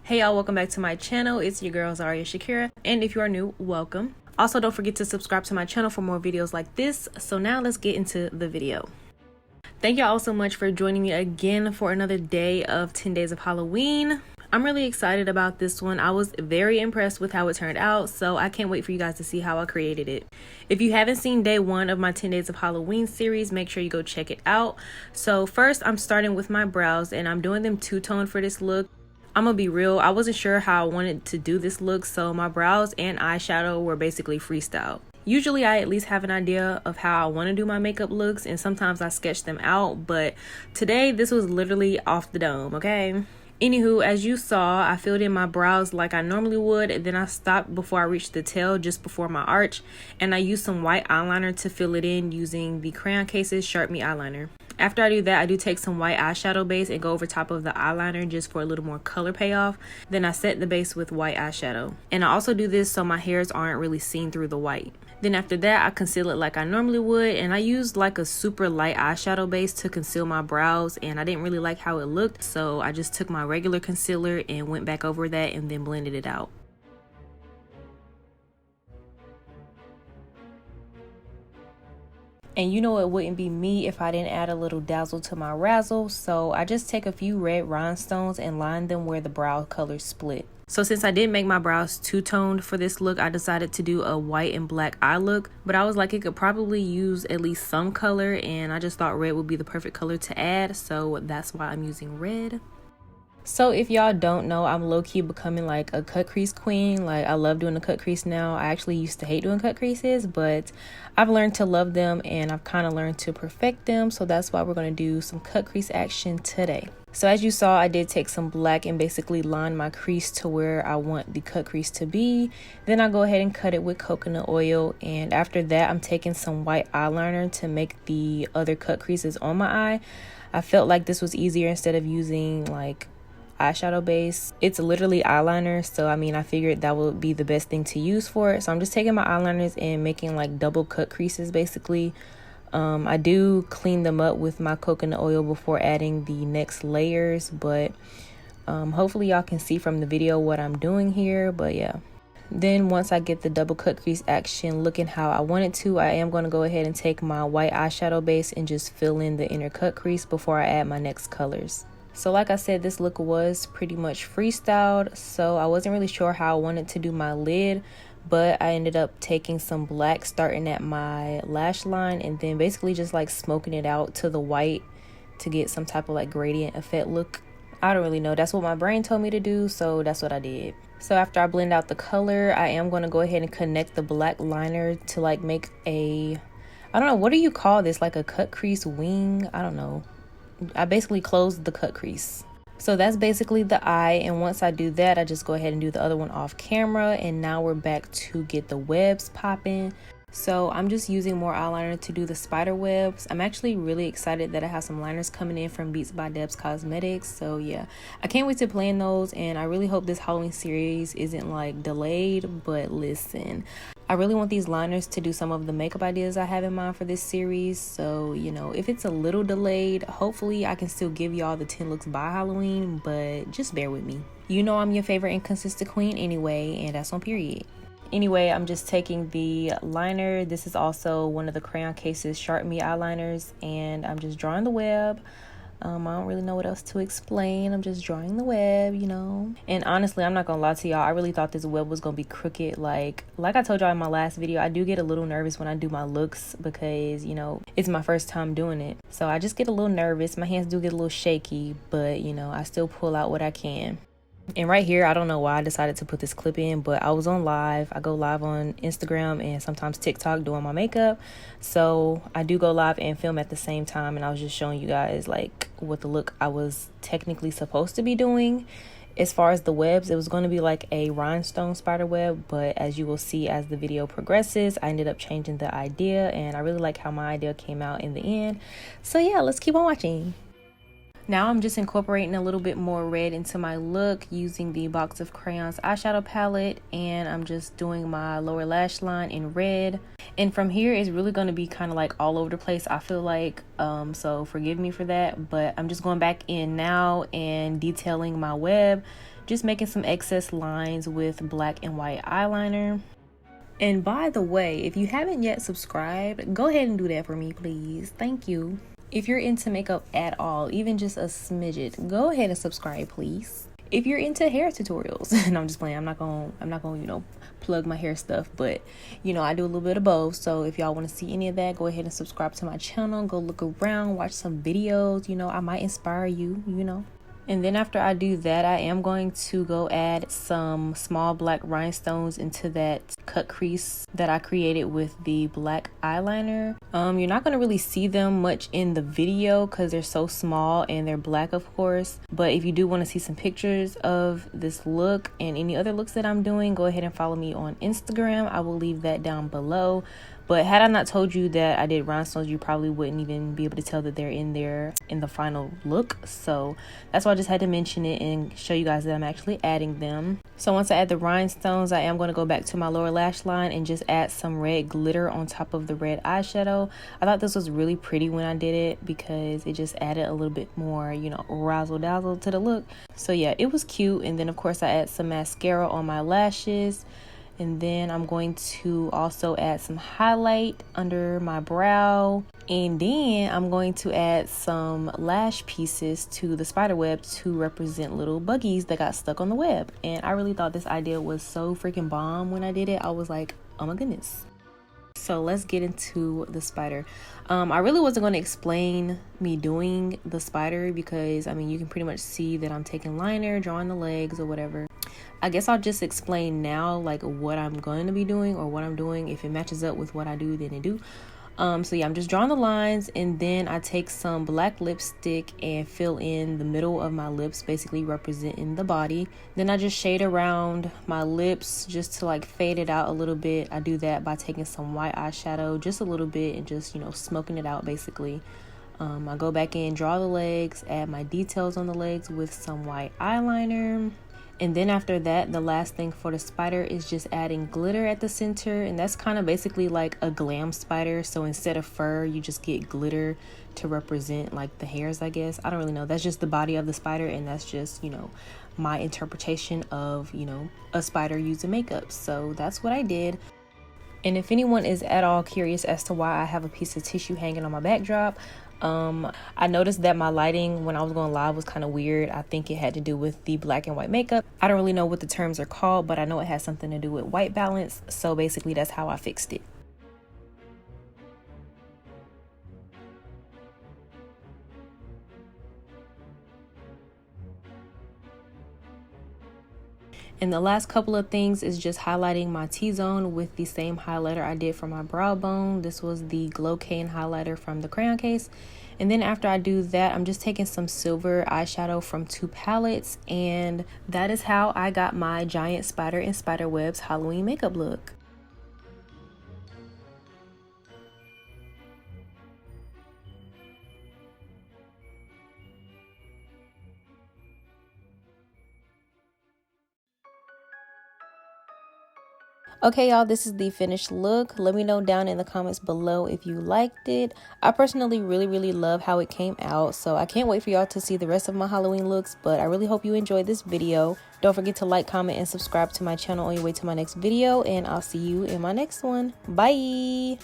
Hey y'all, welcome back to my channel. It's your girl Zaria Shakira, and if you are new, welcome. Also, don't forget to subscribe to my channel for more videos like this. So now let's get into the video. Thank y'all so much for joining me again for another day of 10 days of Halloween. I'm really excited about this one. I was very impressed with how it turned out, so I can't wait for you guys to see how I created it. If you haven't seen day 1 of my 10 days of Halloween series, make sure you go check it out. So first, I'm starting with my brows, and I'm doing them two-tone for this look. I'm gonna be real, I wasn't sure how I wanted to do this look, so my brows and eyeshadow were basically freestyle. Usually I at least have an idea of how I want to do my makeup looks, and sometimes I sketch them out, but today this was literally off the dome, okay? Anywho, as you saw, I filled in my brows like I normally would, and then I stopped before I reached the tail, just before my arch, and I used some white eyeliner to fill it in using the Crayon Cases Sharp Me eyeliner. After I do that, I do take some white eyeshadow base and go over top of the eyeliner just for a little more color payoff. Then I set the base with white eyeshadow. And I also do this so my hairs aren't really seen through the white. Then after that, I conceal it like I normally would, and I used like a super light eyeshadow base to conceal my brows, and I didn't really like how it looked, so I just took my regular concealer and went back over that and then blended it out. And you know it wouldn't be me if I didn't add a little dazzle to my razzle, so I just take a few red rhinestones and line them where the brow colors split. So since I didn't make my brows two-toned for this look, I decided to do a white and black eye look, but I was like it could probably use at least some color, and I just thought red would be the perfect color to add, so that's why I'm using red. So if y'all don't know, I'm low-key becoming like a cut crease queen. Like I love doing the cut crease now. I actually used to hate doing cut creases, but I've learned to love them and I've kind of learned to perfect them. So that's why we're going to do some cut crease action today. So as you saw, I did take some black and basically line my crease to where I want the cut crease to be. Then I go ahead and cut it with coconut oil. And after that, I'm taking some white eyeliner to make the other cut creases on my eye. I felt like this was easier instead of using like eyeshadow base. It's literally eyeliner, so I mean I figured that would be the best thing to use for it. So I'm just taking my eyeliners and making like double cut creases basically. I do clean them up with my coconut oil before adding the next layers, but hopefully y'all can see from the video what I'm doing here. But yeah, then once I get the double cut crease action looking how I want it to, I am going to go ahead and take my white eyeshadow base and just fill in the inner cut crease before I add my next colors. So like I said, this look was pretty much freestyled, so I wasn't really sure how I wanted to do my lid, but I ended up taking some black starting at my lash line and then basically just like smoking it out to the white to get some type of like gradient effect look. I don't really know, that's what my brain told me to do, so that's what I did. So after I blend out the color, I am going to go ahead and connect the black liner to like make a, I don't know, what do you call this, like a cut crease wing? I don't know. I basically closed the cut crease. So that's basically the eye, and once I do that, I just go ahead and do the other one off camera, and now we're back to get the webs popping. So I'm just using more eyeliner to do the spider webs. I'm actually really excited that I have some liners coming in from Beats by Debs Cosmetics, so yeah, I can't wait to play in those, and I really hope this Halloween series isn't like delayed. But listen, I really want these liners to do some of the makeup ideas I have in mind for this series, so you know, if it's a little delayed, hopefully I can still give y'all the 10 looks by Halloween, but just bear with me. You know I'm your favorite inconsistent queen anyway, and that's on period. Anyway, I'm just taking the liner. This is also one of the Crayon Cases Sharp Me eyeliners, and I'm just drawing the web. I don't really know what else to explain. I'm just drawing the web, you know. And honestly, I'm not gonna lie to y'all, I really thought this web was gonna be crooked. Like I told y'all in my last video, I do get a little nervous when I do my looks because, you know, it's my first time doing it. So I just get a little nervous. My hands do get a little shaky, but you know, I still pull out what I can. And right here, I don't know why I decided to put this clip in, but I was on live. I go live on Instagram and sometimes TikTok doing my makeup. So I do go live and film at the same time, and I was just showing you guys like what the look I was technically supposed to be doing. As far as the webs, it was going to be like a rhinestone spider web, but as you will see as the video progresses, I ended up changing the idea, and I really like how my idea came out in the end. So yeah, let's keep on watching. Now I'm just incorporating a little bit more red into my look using the Box of Crayons eyeshadow palette, and I'm just doing my lower lash line in red. And from here it's really going to be kind of like all over the place, I feel like, so forgive me for that, but I'm just going back in now and detailing my web just making some excess lines with black and white eyeliner. And by the way, if you haven't yet subscribed, go ahead and do that for me, please. Thank you. If you're into makeup at all, even just a smidget, go ahead and subscribe, please. If you're into hair tutorials, and I'm just playing, I'm not gonna plug my hair stuff, but I do a little bit of both. So if y'all want to see any of that, go ahead and subscribe to my channel. Go look around, watch some videos. I might inspire you. And then after I do that, I am going to go add some small black rhinestones into that cut crease that I created with the black eyeliner. You're not going to really see them much in the video because they're so small and they're black, of course. But if you do want to see some pictures of this look and any other looks that I'm doing, go ahead and follow me on Instagram. I will leave that down below. But had I not told you that I did rhinestones, you probably wouldn't even be able to tell that they're in there in the final look. So that's why I just had to mention it and show you guys that I'm actually adding them. So once I add the rhinestones, I am going to go back to my lower lash line and just add some red glitter on top of the red eyeshadow. I thought this was really pretty when I did it because it just added a little bit more, razzle dazzle to the look. So yeah, it was cute. And then of course I add some mascara on my lashes. And then I'm going to also add some highlight under my brow. And then I'm going to add some lash pieces to the spider web to represent little buggies that got stuck on the web. And I really thought this idea was so freaking bomb when I did it. I was like, oh my goodness. So let's get into the spider. I really wasn't going to explain me doing the spider because you can pretty much see that I'm taking liner, drawing the legs or whatever. I guess I'll just explain now like what I'm going to be doing or what I'm doing. If it matches up with what I do, then it do. So yeah, I'm just drawing the lines, and then I take some black lipstick and fill in the middle of my lips, basically representing the body. Then I just shade around my lips just to like fade it out a little bit. I do that by taking some white eyeshadow just a little bit and just smoking it out basically. I go back in, draw the legs, add my details on the legs with some white eyeliner. And then after that, the last thing for the spider is just adding glitter at the center. And that's kind of basically like a glam spider. So instead of fur, you just get glitter to represent like the hairs, I guess. I don't really know. That's just the body of the spider. And that's just, my interpretation of, a spider using makeup. So that's what I did. And if anyone is at all curious as to why I have a piece of tissue hanging on my backdrop, I noticed that my lighting when I was going live was kind of weird. I think it had to do with the black and white makeup. I don't really know what the terms are called, but I know it has something to do with white balance. So basically that's how I fixed it. And the last couple of things is just highlighting my T-zone with the same highlighter I did for my brow bone. This was the Glow Cane highlighter from the crayon case. And then after I do that, I'm just taking some silver eyeshadow from 2 palettes. And that is how I got my giant spider and spider webs Halloween makeup look. Okay, y'all, this is the finished look. Let me know down in the comments below if you liked it. I personally really love how it came out, so I can't wait for y'all to see the rest of my Halloween looks, but I really hope you enjoyed this video. Don't forget to like, comment, and subscribe to my channel on your way to my next video, and I'll see you in my next one. Bye!